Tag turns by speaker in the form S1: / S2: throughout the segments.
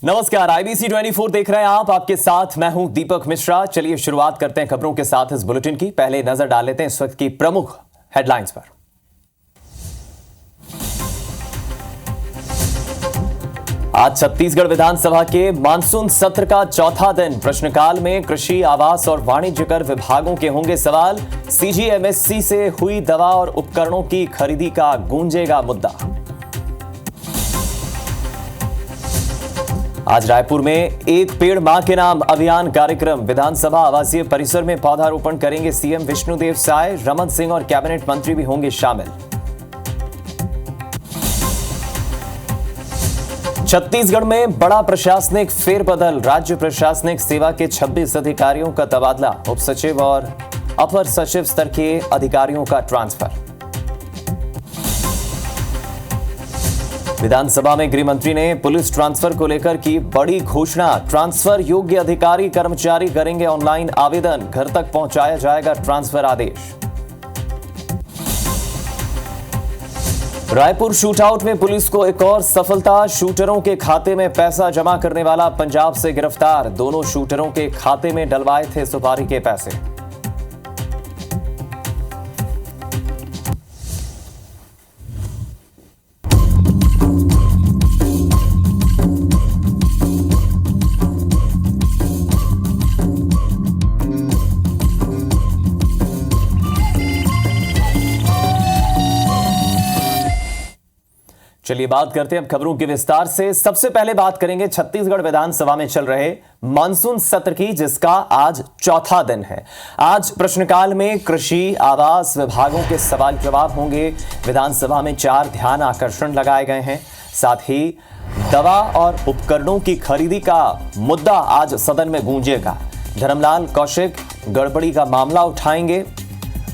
S1: नमस्कार, IBC 24 देख रहे हैं आप। आपके साथ मैं हूं दीपक मिश्रा। चलिए शुरुआत करते हैं खबरों के साथ इस बुलेटिन की। पहले नजर डाल लेते हैं इस वक्त की प्रमुख हेडलाइंस पर। आज छत्तीसगढ़ विधानसभा के मानसून सत्र का चौथा दिन। प्रश्नकाल में कृषि, आवास और वाणिज्य कर विभागों के होंगे सवाल। CGMSC से हुई दवा और उपकरणों की खरीदी का गूंजेगा मुद्दा। आज रायपुर में एक पेड़ मां के नाम अभियान कार्यक्रम। विधानसभा आवासीय परिसर में पौधारोपण करेंगे CM विष्णुदेव साय। रमन सिंह और कैबिनेट मंत्री भी होंगे शामिल। छत्तीसगढ़ में बड़ा प्रशासनिक फेरबदल। राज्य प्रशासनिक सेवा के 26 अधिकारियों का तबादला। उप सचिव और अपर सचिव स्तर के अधिकारियों का ट्रांसफर। विधानसभा में गृह मंत्री ने पुलिस ट्रांसफर को लेकर की बड़ी घोषणा। ट्रांसफर योग्य अधिकारी कर्मचारी करेंगे ऑनलाइन आवेदन। घर तक पहुंचाया जाएगा ट्रांसफर आदेश। रायपुर शूटआउट में पुलिस को एक और सफलता। शूटरों के खाते में पैसा जमा करने वाला पंजाब से गिरफ्तार। दोनों शूटरों के खाते में डलवाए थे सुपारी के पैसे। चलिए बात करते हैं अब खबरों के विस्तार से। सबसे पहले बात करेंगे छत्तीसगढ़ विधानसभा में चल रहे मानसून सत्र की, जिसका आज चौथा दिन है। आज प्रश्नकाल में कृषि, आवास विभागों के सवाल जवाब होंगे। विधानसभा में 4 ध्यान आकर्षण लगाए गए हैं। साथ ही दवा और उपकरणों की खरीदी का मुद्दा आज सदन में गूंजेगा। धर्मलाल कौशिक गड़बड़ी का मामला उठाएंगे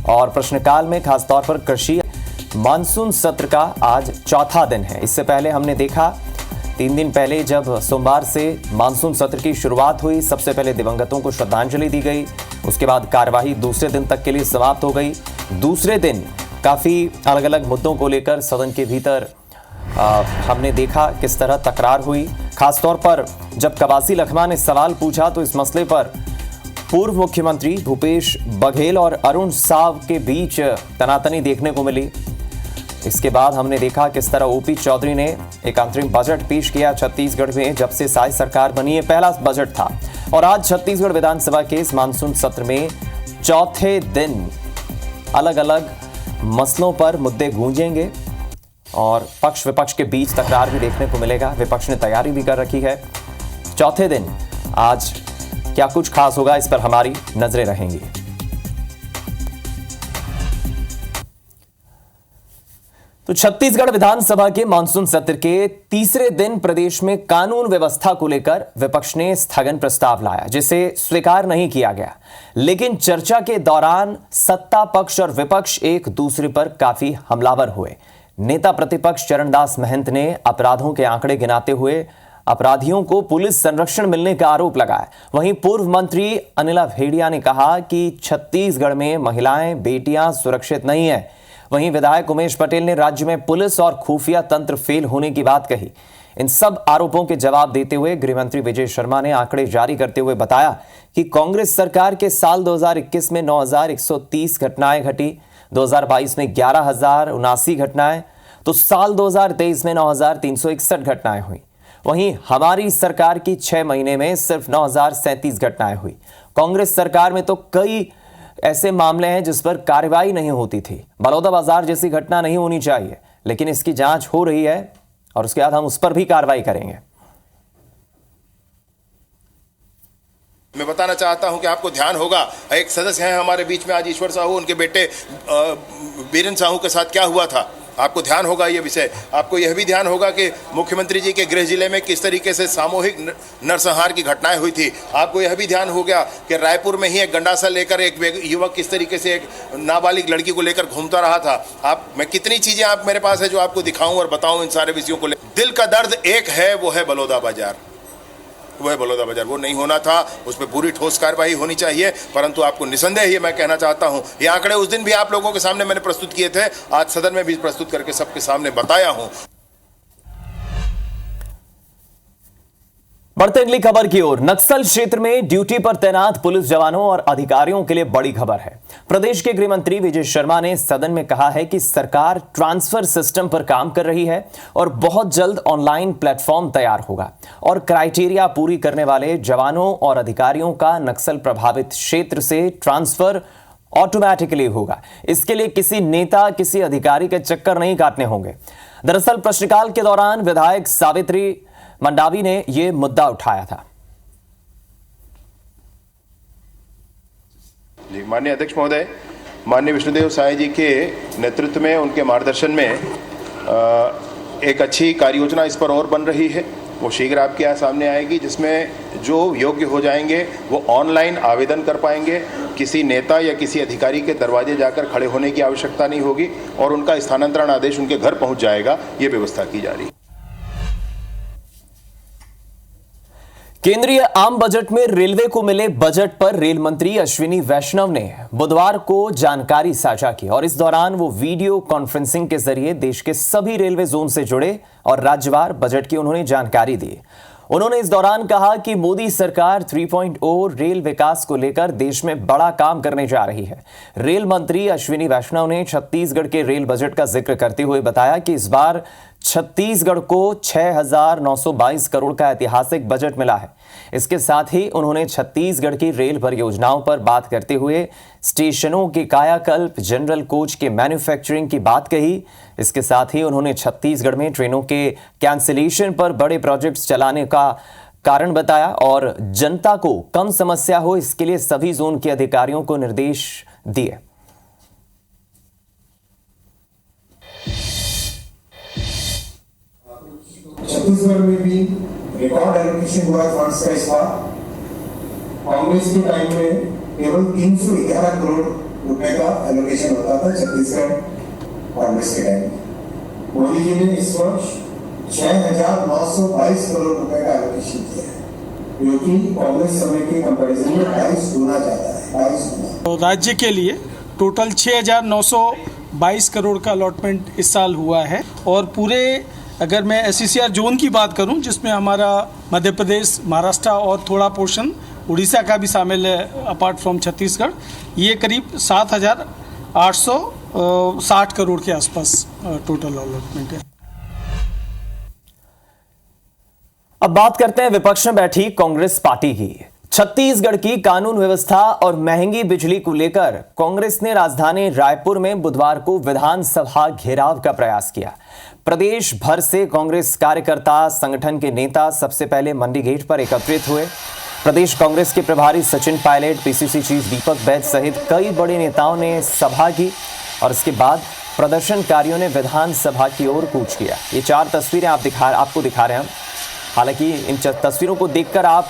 S1: और प्रश्नकाल में खासतौर पर कृषि। मानसून सत्र का आज चौथा दिन है। इससे पहले हमने देखा 3 दिन पहले जब सोमवार से मानसून सत्र की शुरुआत हुई, सबसे पहले दिवंगतों को श्रद्धांजलि दी गई। उसके बाद कार्यवाही दूसरे दिन तक के लिए समाप्त हो गई। दूसरे दिन काफ़ी अलग अलग मुद्दों को लेकर सदन के भीतर हमने देखा किस तरह तकरार हुई। खासतौर पर जब कवासी लखमा ने सवाल पूछा तो इस मसले पर पूर्व मुख्यमंत्री भूपेश बघेल और अरुण साव के बीच तनातनी देखने को मिली। इसके बाद हमने देखा किस तरह OP चौधरी ने एक अंतरिम बजट पेश किया। छत्तीसगढ़ में जब से साय सरकार बनी है पहला बजट था। और आज छत्तीसगढ़ विधानसभा के इस मानसून सत्र में चौथे दिन अलग अलग मसलों पर मुद्दे गूंजेंगे और पक्ष विपक्ष के बीच तकरार भी देखने को मिलेगा। विपक्ष ने तैयारी भी कर रखी है। चौथे दिन आज क्या कुछ खास होगा, इस पर हमारी नजरें रहेंगी। तो छत्तीसगढ़ विधानसभा के मानसून सत्र के तीसरे दिन प्रदेश में कानून व्यवस्था को लेकर विपक्ष ने स्थगन प्रस्ताव लाया, जिसे स्वीकार नहीं किया गया। लेकिन चर्चा के दौरान सत्ता पक्ष और विपक्ष एक दूसरे पर काफी हमलावर हुए। नेता प्रतिपक्ष चरणदास महंत ने अपराधों के आंकड़े गिनाते हुए अपराधियों को पुलिस संरक्षण मिलने का आरोप लगाया। वहीं पूर्व मंत्री अनिला भेड़िया ने कहा कि छत्तीसगढ़ में महिलाएं, बेटियां सुरक्षित नहीं है। वहीं विधायक उमेश पटेल ने राज्य में पुलिस और खुफिया तंत्र फेल होने की बात कही। इन सब आरोपों के जवाब देते हुए गृह मंत्री विजय शर्मा ने आंकड़े जारी करते हुए बताया कि कांग्रेस सरकार के साल 2021 में 9,130 घटनाएं घटी, 2022 में 11,079 घटनाएं, तो साल 2023 में 9,361 घटनाएं हुई। वहीं हमारी सरकार की 6 महीने में सिर्फ 9,037 घटनाएं हुई। कांग्रेस सरकार में तो कई ऐसे मामले हैं जिस पर कार्रवाई नहीं होती थी। बलौदाबाजार जैसी घटना नहीं होनी चाहिए, लेकिन इसकी जांच हो रही है और उसके बाद हम उस पर भी कार्रवाई करेंगे।
S2: मैं बताना चाहता हूं कि आपको ध्यान होगा, एक सदस्य हैं हमारे बीच में आज, ईश्वर साहू, उनके बेटे बीरेन साहू के साथ क्या हुआ था। आपको ध्यान होगा ये विषय। आपको यह भी ध्यान होगा कि मुख्यमंत्री जी के गृह जिले में किस तरीके से सामूहिक नरसंहार की घटनाएं हुई थी। आपको यह भी ध्यान हो गया कि रायपुर में ही एक गंडासा लेकर एक युवक किस तरीके से एक नाबालिग लड़की को लेकर घूमता रहा था। मैं कितनी चीज़ें आप मेरे पास है जो आपको दिखाऊं और बताऊं इन सारे विषयों को। दिल का दर्द एक है, वो है बलौदाबाजार। वह बलौदाबाजार वो नहीं होना था, उस पर पूरी ठोस कार्रवाई होनी चाहिए। परंतु आपको निसंदेह ये मैं कहना चाहता हूं, ये आंकड़े उस दिन भी आप लोगों के सामने मैंने प्रस्तुत किए थे, आज सदन में भी प्रस्तुत करके सबके सामने बताया हूं।
S1: बढ़ते अगली खबर की ओर। नक्सल क्षेत्र में ड्यूटी पर तैनात पुलिस जवानों और अधिकारियों के लिए बड़ी खबर है। प्रदेश के गृह मंत्री विजय शर्मा ने सदन में कहा है कि सरकार ट्रांसफर सिस्टम पर काम कर रही है और बहुत जल्द ऑनलाइन प्लेटफॉर्म तैयार होगा और क्राइटेरिया पूरी करने वाले जवानों और अधिकारियों का नक्सल प्रभावित क्षेत्र से ट्रांसफर ऑटोमेटिकली होगा। इसके लिए किसी नेता, किसी अधिकारी के चक्कर नहीं काटने होंगे। दरअसल प्रश्नकाल के दौरान विधायक सावित्री मंडावी ने यह मुद्दा उठाया था।
S2: माननीय अध्यक्ष महोदय, माननीय विष्णुदेव साय जी के नेतृत्व में, उनके मार्गदर्शन में एक अच्छी कार्य योजना इस पर और बन रही है। वो शीघ्र आपके यहाँ सामने आएगी, जिसमें जो योग्य हो जाएंगे वो ऑनलाइन आवेदन कर पाएंगे। किसी नेता या किसी अधिकारी के दरवाजे जाकर खड़े होने की आवश्यकता नहीं होगी और उनका स्थानांतरण आदेश उनके घर पहुंच जाएगा। ये व्यवस्था की जा रही है।
S1: केंद्रीय आम बजट में रेलवे को मिले बजट पर रेल मंत्री अश्विनी वैष्णव ने बुधवार को जानकारी साझा की और इस दौरान वो वीडियो कॉन्फ्रेंसिंग के जरिए देश के सभी रेलवे जोन से जुड़े और राज्यवार बजट की उन्होंने जानकारी दी। उन्होंने इस दौरान कहा कि मोदी सरकार 3.0 रेल विकास को लेकर देश में बड़ा काम करने जा रही है। रेल मंत्री अश्विनी वैष्णव ने छत्तीसगढ़ के रेल बजट का जिक्र करते हुए बताया कि इस बार छत्तीसगढ़ को 6,922 करोड़ का ऐतिहासिक बजट मिला है। इसके साथ ही उन्होंने छत्तीसगढ़ की रेल परियोजनाओं पर बात करते हुए स्टेशनों के कायाकल्प, जनरल कोच के मैन्युफैक्चरिंग की बात कही। इसके साथ ही उन्होंने छत्तीसगढ़ में ट्रेनों के कैंसिलेशन पर बड़े प्रोजेक्ट्स चलाने का कारण बताया और जनता को कम समस्या हो, इसके लिए सभी जोन के अधिकारियों को निर्देश दिए।
S3: छत्तीसगढ़ में भी रिकॉर्ड एलोकेशन हुआ फंड्स का इस बार। कांग्रेस के टाइम में केवल 311 करोड़ रुपए का एलोकेशन होता था छत्तीसगढ़ कांग्रेस के टाइम में। मोदी जी ने इस वर्ष 6,922 करोड़ रुपए का एलोकेशन किया है, जो कि कांग्रेस समय के कंपैरिजन में 22 गुना ज्यादा है, 22 गुना।
S4: तो राज्य के लिए टोटल 6,922 करोड़ का अलॉटमेंट इस साल हुआ है और पूरे, अगर मैं SCCR जोन की बात करूं, जिसमें हमारा मध्य प्रदेश, महाराष्ट्र और थोड़ा पोर्शन उड़ीसा का भी शामिल है अपार्ट फ्रॉम छत्तीसगढ़, ये करीब 7,860 करोड़ के आसपास टोटल अलॉटमेंट है।
S1: अब बात करते हैं विपक्ष में बैठी कांग्रेस पार्टी की। छत्तीसगढ़ की कानून व्यवस्था और महंगी बिजली को लेकर कांग्रेस ने राजधानी रायपुर में बुधवार को विधानसभा घेराव का प्रयास किया। प्रदेश भर से कांग्रेस कार्यकर्ता, संगठन के नेता सबसे पहले मंडी गेट पर एकत्रित हुए। प्रदेश कांग्रेस के प्रभारी सचिन पायलट, PCC चीफ दीपक बैद सहित कई बड़े नेताओं ने सभा की और इसके बाद प्रदर्शनकारियों ने विधानसभा की ओर कूच किया। ये 4 तस्वीरें आपको दिखा रहे हैं हम। हालांकि इन तस्वीरों को देखकर आप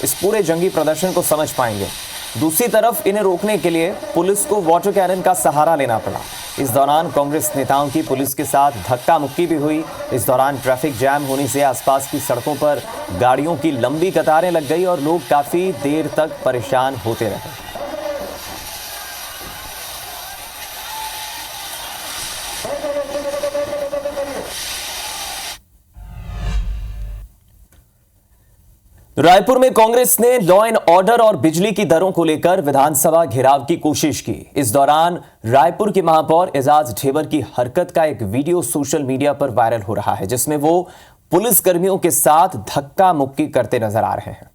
S1: इस पूरे जंगी प्रदर्शन को समझ पाएंगे। दूसरी तरफ इन्हें रोकने के लिए पुलिस को वाटर कैनन का सहारा लेना पड़ा। इस दौरान कांग्रेस नेताओं की पुलिस के साथ धक्का मुक्की भी हुई। इस दौरान ट्रैफिक जैम होने से आसपास की सड़कों पर गाड़ियों की लंबी कतारें लग गई और लोग काफी देर तक परेशान होते रहे। रायपुर में कांग्रेस ने लॉ एंड ऑर्डर और बिजली की दरों को लेकर विधानसभा घेराव की कोशिश की। इस दौरान रायपुर के महापौर एजाज ढेबर की हरकत का एक वीडियो सोशल मीडिया पर वायरल हो रहा है, जिसमें वो पुलिस कर्मियों के साथ धक्का मुक्की करते नजर आ रहे हैं।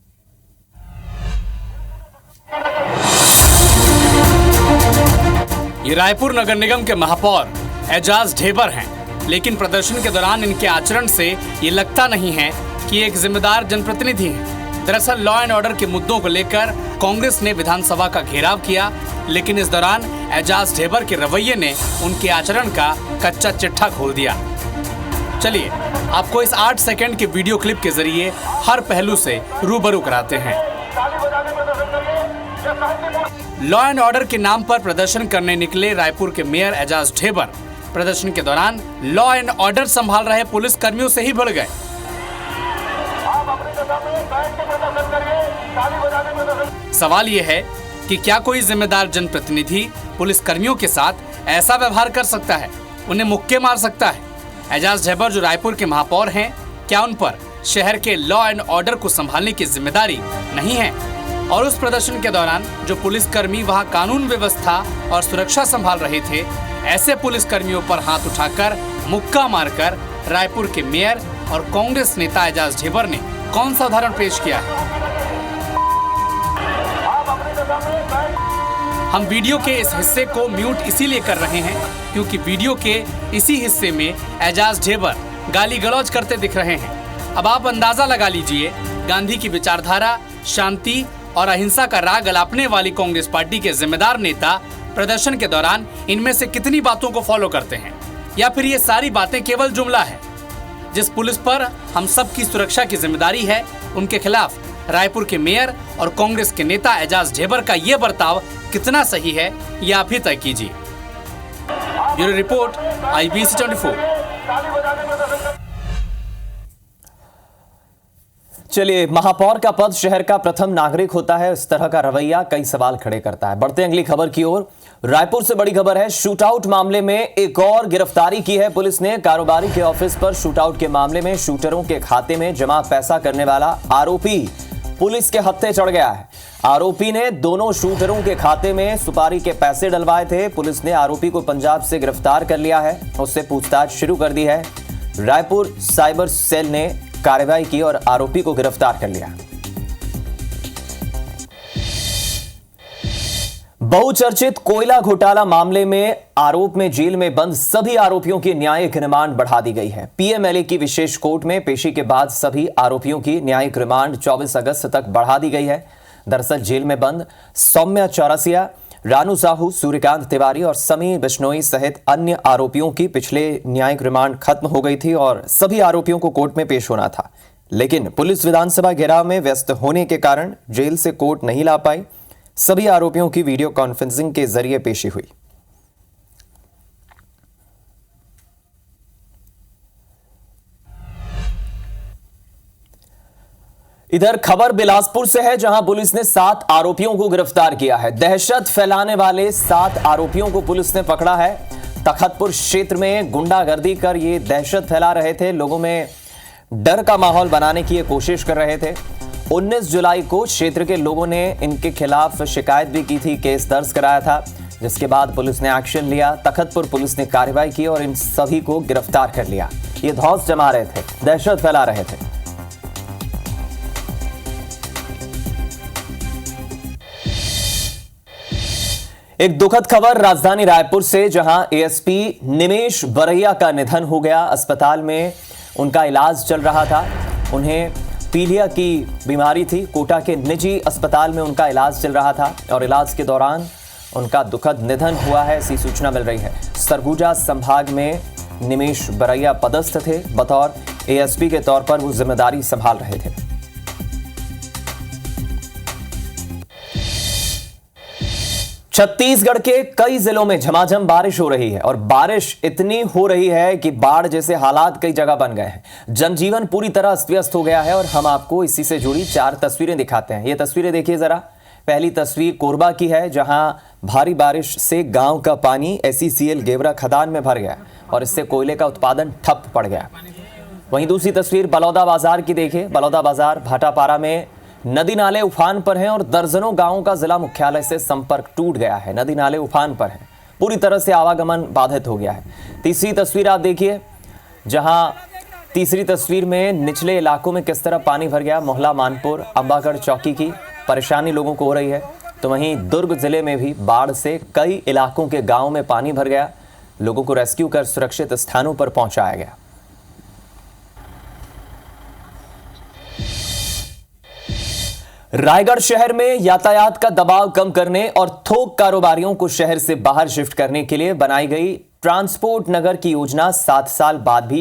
S5: ये रायपुर नगर निगम के महापौर एजाज ढेबर हैं, लेकिन प्रदर्शन के दौरान इनके आचरण से ये लगता नहीं है कि एक जिम्मेदार जनप्रतिनिधि हैं। दरअसल लॉ एंड ऑर्डर के मुद्दों को लेकर कांग्रेस ने विधानसभा का घेराव किया, लेकिन इस दौरान एजाज ढेबर के रवैये ने उनके आचरण का कच्चा चिट्ठा खोल दिया। चलिए आपको इस 8 सेकंड के वीडियो क्लिप के जरिए हर पहलू से रूबरू कराते हैं। लॉ एंड ऑर्डर के नाम पर प्रदर्शन करने निकले रायपुर के मेयर एजाज ढेबर प्रदर्शन के दौरान लॉ एंड ऑर्डर संभाल रहे पुलिस कर्मियों से ही भिड़ गए। सवाल यह है कि क्या कोई जिम्मेदार जनप्रतिनिधि पुलिस कर्मियों के साथ ऐसा व्यवहार कर सकता है, उन्हें मुक्के मार सकता है? एजाज ढेबर जो रायपुर के महापौर हैं, क्या उन पर शहर के लॉ एंड ऑर्डर को संभालने की जिम्मेदारी नहीं है। और उस प्रदर्शन के दौरान जो पुलिसकर्मी वहां कानून व्यवस्था और सुरक्षा संभाल रहे थे, ऐसे पुलिसकर्मियों पर हाथ उठाकर मुक्का मारकर रायपुर के मेयर और कांग्रेस नेता एजाज ढेबर ने कौन सा उदाहरण पेश किया है? हम वीडियो के इस हिस्से को म्यूट इसीलिए कर रहे हैं क्योंकि वीडियो के इसी हिस्से में एजाज ढेबर गाली गलौज करते दिख रहे हैं। अब आप अंदाजा लगा लीजिए, गांधी की विचारधारा, शांति और अहिंसा का राग अलापने वाली कांग्रेस पार्टी के जिम्मेदार नेता प्रदर्शन के दौरान इनमें से कितनी बातों को फॉलो करते हैं, या फिर ये सारी बातें केवल जुमला है। जिस पुलिस पर हम सब की सुरक्षा की जिम्मेदारी है, उनके खिलाफ रायपुर के मेयर और कांग्रेस के नेता एजाज ढेबर का ये बर्ताव कितना सही है, ये आप ही तय कीजिए। Bureau report, IBC 24।
S1: चलिए, महापौर का पद शहर का प्रथम नागरिक होता है, इस तरह का रवैया कई सवाल खड़े करता है। बढ़ते अगली खबर की ओर। रायपुर से बड़ी खबर है, शूटआउट मामले में एक और गिरफ्तारी की है पुलिस ने। कारोबारी के ऑफिस पर शूटआउट के मामले में शूटरों के खाते में जमा पैसा करने वाला आरोपी पुलिस के हत्थे चढ़ गया है। आरोपी ने दोनों शूटरों के खाते में सुपारी के पैसे डलवाए थे। पुलिस ने आरोपी को पंजाब से गिरफ्तार कर लिया है, उससे पूछताछ शुरू कर दी है। रायपुर साइबर सेल ने कार्रवाई की और आरोपी को गिरफ्तार कर लिया। बहुचर्चित कोयला घोटाला मामले में आरोप में जेल में बंद सभी आरोपियों की न्यायिक रिमांड बढ़ा दी गई है। PMLA की विशेष कोर्ट में पेशी के बाद सभी आरोपियों की न्यायिक रिमांड 24 अगस्त तक बढ़ा दी गई है। दरअसल जेल में बंद सौम्या चौरसिया, रानू साहू, सूर्यकांत तिवारी और समीर बिश्नोई सहित अन्य आरोपियों की पिछले न्यायिक रिमांड खत्म हो गई थी और सभी आरोपियों को कोर्ट में पेश होना था, लेकिन पुलिस विधानसभा घेराव में व्यस्त होने के कारण जेल से कोर्ट नहीं ला पाई। सभी आरोपियों की वीडियो कॉन्फ्रेंसिंग के जरिए पेशी हुई। इधर खबर बिलासपुर से है, जहां पुलिस ने 7 आरोपियों को गिरफ्तार किया है। दहशत फैलाने वाले 7 आरोपियों को पुलिस ने पकड़ा है। तखतपुर क्षेत्र में गुंडागर्दी कर ये दहशत फैला रहे थे, लोगों में डर का माहौल बनाने की ये कोशिश कर रहे थे। 19 जुलाई को क्षेत्र के लोगों ने इनके खिलाफ शिकायत भी की थी, केस दर्ज कराया था, जिसके बाद पुलिस ने एक्शन लिया। तखतपुर पुलिस ने कार्रवाई की और इन सभी को गिरफ्तार कर लिया। ये धौंस जमा रहे थे, दहशत फैला रहे थे। एक दुखद खबर राजधानी रायपुर से, जहां ASP निमेश बरैया का निधन हो गया। अस्पताल में उनका इलाज चल रहा था, उन्हें पीलिया की बीमारी थी। कोटा के निजी अस्पताल में उनका इलाज चल रहा था और इलाज के दौरान उनका दुखद निधन हुआ है, ऐसी सूचना मिल रही है। सरगुजा संभाग में निमेश बरैया पदस्थ थे, बतौर ASP के तौर पर वो जिम्मेदारी संभाल रहे थे। छत्तीसगढ़ के कई जिलों में झमाझम बारिश हो रही है और बारिश इतनी हो रही है कि बाढ़ जैसे हालात कई जगह बन गए हैं। जनजीवन पूरी तरह अस्त व्यस्त हो गया है और हम आपको इसी से जुड़ी 4 तस्वीरें दिखाते हैं। ये तस्वीरें देखिए जरा। पहली तस्वीर कोरबा की है, जहां भारी बारिश से गांव का पानी SECL गेवरा खदान में भर गया और इससे कोयले का उत्पादन ठप पड़ गया। वहीं दूसरी तस्वीर बलौदा बाजार की देखिए। बलौदा बाजार भाटापारा में नदी नाले उफान पर हैं और दर्जनों गांवों का जिला मुख्यालय से संपर्क टूट गया है। नदी नाले उफान पर हैं, पूरी तरह से आवागमन बाधित हो गया है। तीसरी तस्वीर आप देखिए, जहां तीसरी तस्वीर में निचले इलाकों में किस तरह पानी भर गया। मोहला मानपुर अंबागढ़ चौकी की परेशानी लोगों को हो रही है। तो वहीं दुर्ग जिले में भी बाढ़ से कई इलाकों के गाँव में पानी भर गया। लोगों को रेस्क्यू कर सुरक्षित स्थानों पर पहुंचाया गया। रायगढ़ शहर में यातायात का दबाव कम करने और थोक कारोबारियों को शहर से बाहर शिफ्ट करने के लिए बनाई गई ट्रांसपोर्ट नगर की योजना 7 साल बाद भी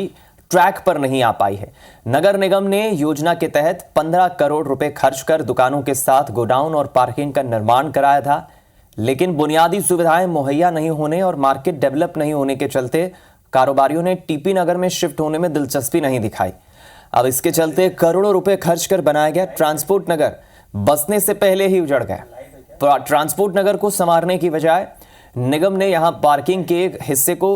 S1: ट्रैक पर नहीं आ पाई है। नगर निगम ने योजना के तहत 15 करोड़ रुपए खर्च कर दुकानों के साथ गोडाउन और पार्किंग का निर्माण कराया था, लेकिन बुनियादी सुविधाएं मुहैया नहीं होने और मार्केट डेवलप नहीं होने के चलते कारोबारियों ने TP नगर में शिफ्ट होने में दिलचस्पी नहीं दिखाई। अब इसके चलते करोड़ों रुपए खर्च कर बनाया गया ट्रांसपोर्ट नगर बसने से पहले ही उजड़ गया। ट्रांसपोर्ट नगर को संवारने की बजाय निगम ने यहां पार्किंग के एक हिस्से को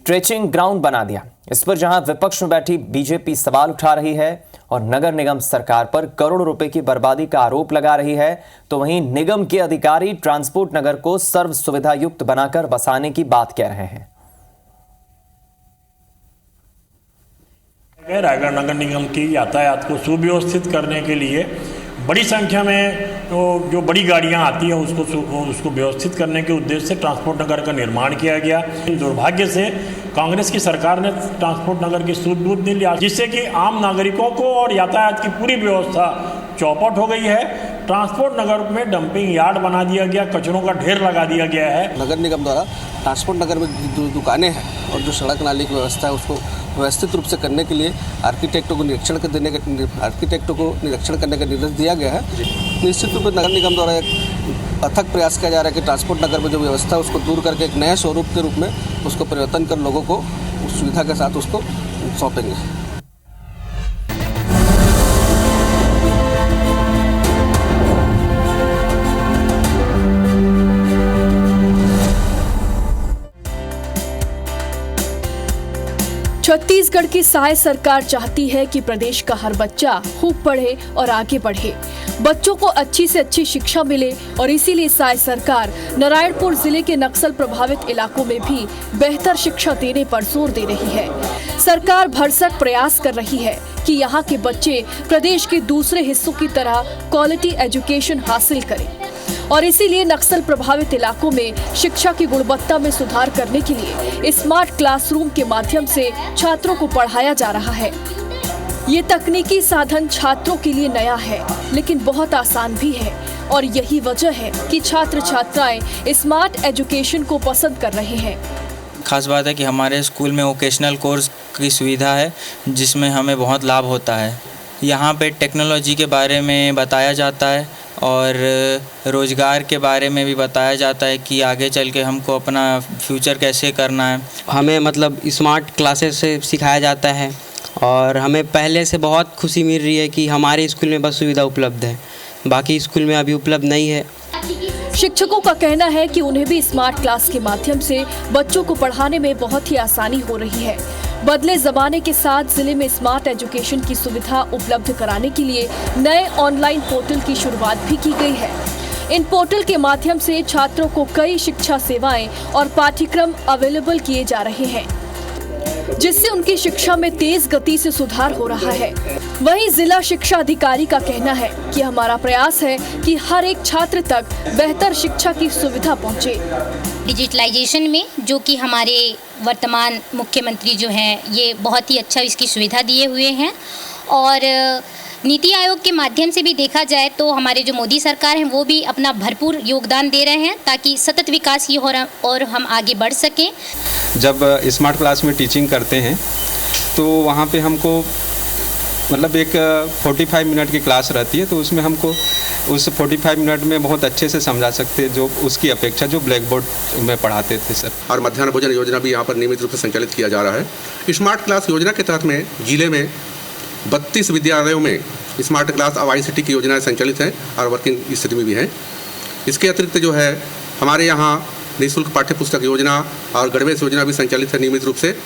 S1: ट्रेचिंग ग्राउंड बना दिया। इस पर जहां विपक्ष में बैठी बीजेपी सवाल उठा रही है और नगर निगम सरकार पर करोड़ों रुपए की बर्बादी का आरोप लगा रही है, तो वहीं निगम के अधिकारी ट्रांसपोर्ट नगर को सर्व सुविधा युक्त बनाकर बसाने की बात कह रहे हैं।
S6: रायगढ़ नगर निगम की यातायात को सुव्यवस्थित करने के लिए बड़ी संख्या में तो जो बड़ी गाड़ियां आती हैं उसको व्यवस्थित करने के उद्देश्य से ट्रांसपोर्ट नगर का निर्माण किया गया। दुर्भाग्य से कांग्रेस की सरकार ने ट्रांसपोर्ट नगर की सुध नहीं लिया, जिससे कि आम नागरिकों को और यातायात की पूरी व्यवस्था चौपट हो गई है। ट्रांसपोर्ट नगर में डंपिंग यार्ड बना दिया गया, कचरों का ढेर लगा दिया गया है।
S7: नगर निगम द्वारा ट्रांसपोर्ट नगर में जो दुकानें हैं और जो सड़क नाली की व्यवस्था है उसको व्यवस्थित रूप से करने के लिए आर्किटेक्टों को निरीक्षण करने का निर्देश दिया गया है। निश्चित रूप से नगर निगम द्वारा एक अथक प्रयास किया जा रहा है कि ट्रांसपोर्ट नगर में जो व्यवस्था है उसको दूर करके एक नए स्वरूप के रूप में उसको परिवर्तन कर लोगों को उस सुविधा के साथ उसको सौंपेंगे।
S8: छत्तीसगढ़ की साय सरकार चाहती है कि प्रदेश का हर बच्चा खूब पढ़े और आगे बढ़े, बच्चों को अच्छी से अच्छी शिक्षा मिले और इसीलिए साय सरकार नारायणपुर जिले के नक्सल प्रभावित इलाकों में भी बेहतर शिक्षा देने पर जोर दे रही है। सरकार भरसक प्रयास कर रही है कि यहाँ के बच्चे प्रदेश के दूसरे हिस्सों की तरह क्वालिटी एजुकेशन हासिल करें और इसीलिए नक्सल प्रभावित इलाकों में शिक्षा की गुणवत्ता में सुधार करने के लिए स्मार्ट क्लासरूम के माध्यम से छात्रों को पढ़ाया जा रहा है। ये तकनीकी साधन छात्रों के लिए नया है, लेकिन बहुत आसान भी है और यही वजह है कि छात्र छात्राएं स्मार्ट एजुकेशन को पसंद कर रहे हैं।
S9: खास बात है कि हमारे स्कूल में वोकेशनल कोर्स की सुविधा है, जिसमें हमें बहुत लाभ होता है। यहाँ पे टेक्नोलॉजी के बारे में बताया जाता है और रोज़गार के बारे में भी बताया जाता है कि आगे चल के हमको अपना फ्यूचर कैसे करना है।
S10: हमें मतलब स्मार्ट क्लासेस से सिखाया जाता है और हमें पहले से बहुत खुशी मिल रही है कि हमारे स्कूल में बस सुविधा उपलब्ध है, बाकी स्कूल में अभी उपलब्ध नहीं है।
S8: शिक्षकों का कहना है कि उन्हें भी स्मार्ट क्लास के माध्यम से बच्चों को पढ़ाने में बहुत ही आसानी हो रही है। बदले जमाने के साथ जिले में स्मार्ट एजुकेशन की सुविधा उपलब्ध कराने के लिए नए ऑनलाइन पोर्टल की शुरुआत भी की गई है। इन पोर्टल के माध्यम से छात्रों को कई शिक्षा सेवाएं और पाठ्यक्रम अवेलेबल किए जा रहे हैं, जिससे उनकी शिक्षा में तेज गति से सुधार हो रहा है। वहीं जिला शिक्षा अधिकारी का कहना है कि हमारा प्रयास है कि हर एक छात्र तक बेहतर शिक्षा की सुविधा पहुंचे।
S11: डिजिटलाइजेशन में जो कि हमारे वर्तमान मुख्यमंत्री जो हैं ये बहुत ही अच्छा इसकी सुविधा दिए हुए हैं और नीति आयोग के माध्यम से भी देखा जाए तो हमारे जो मोदी सरकार हैं वो भी अपना भरपूर योगदान दे रहे हैं ताकि सतत विकास ये हो रहा और हम आगे बढ़ सकें।
S12: जब स्मार्ट क्लास में टीचिंग करते हैं तो वहाँ पे हमको मतलब एक 45 मिनट की क्लास रहती है, तो उसमें हमको उस 45 मिनट में बहुत अच्छे से समझा सकते हैं जो उसकी अपेक्षा जो ब्लैक बोर्ड में पढ़ाते थे सर।
S13: और मध्याह्न भोजन योजना भी यहाँ पर नियमित रूप से संचालित किया जा रहा है। स्मार्ट क्लास योजना के तहत में जिले में 32 विद्यालयों में स्मार्ट क्लास और ICT की योजनाएं संचालित हैं और वर्किंग स्थिति में भी हैं। इसके अतिरिक्त जो है हमारे यहाँ निःशुल्क पाठ्य पुस्तक योजना और गणवेश योजना भी संचालित है नियमित रूप से।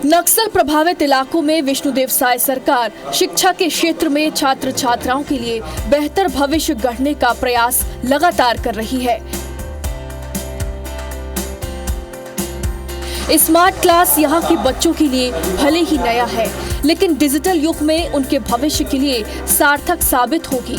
S8: नक्सल प्रभावित इलाकों में विष्णुदेव साय सरकार शिक्षा के क्षेत्र में छात्र छात्राओं के लिए बेहतर भविष्य गढ़ने का प्रयास लगातार कर रही है। स्मार्ट क्लास यहाँ के बच्चों के लिए भले ही नया है, लेकिन डिजिटल युग में उनके भविष्य के लिए सार्थक साबित होगी।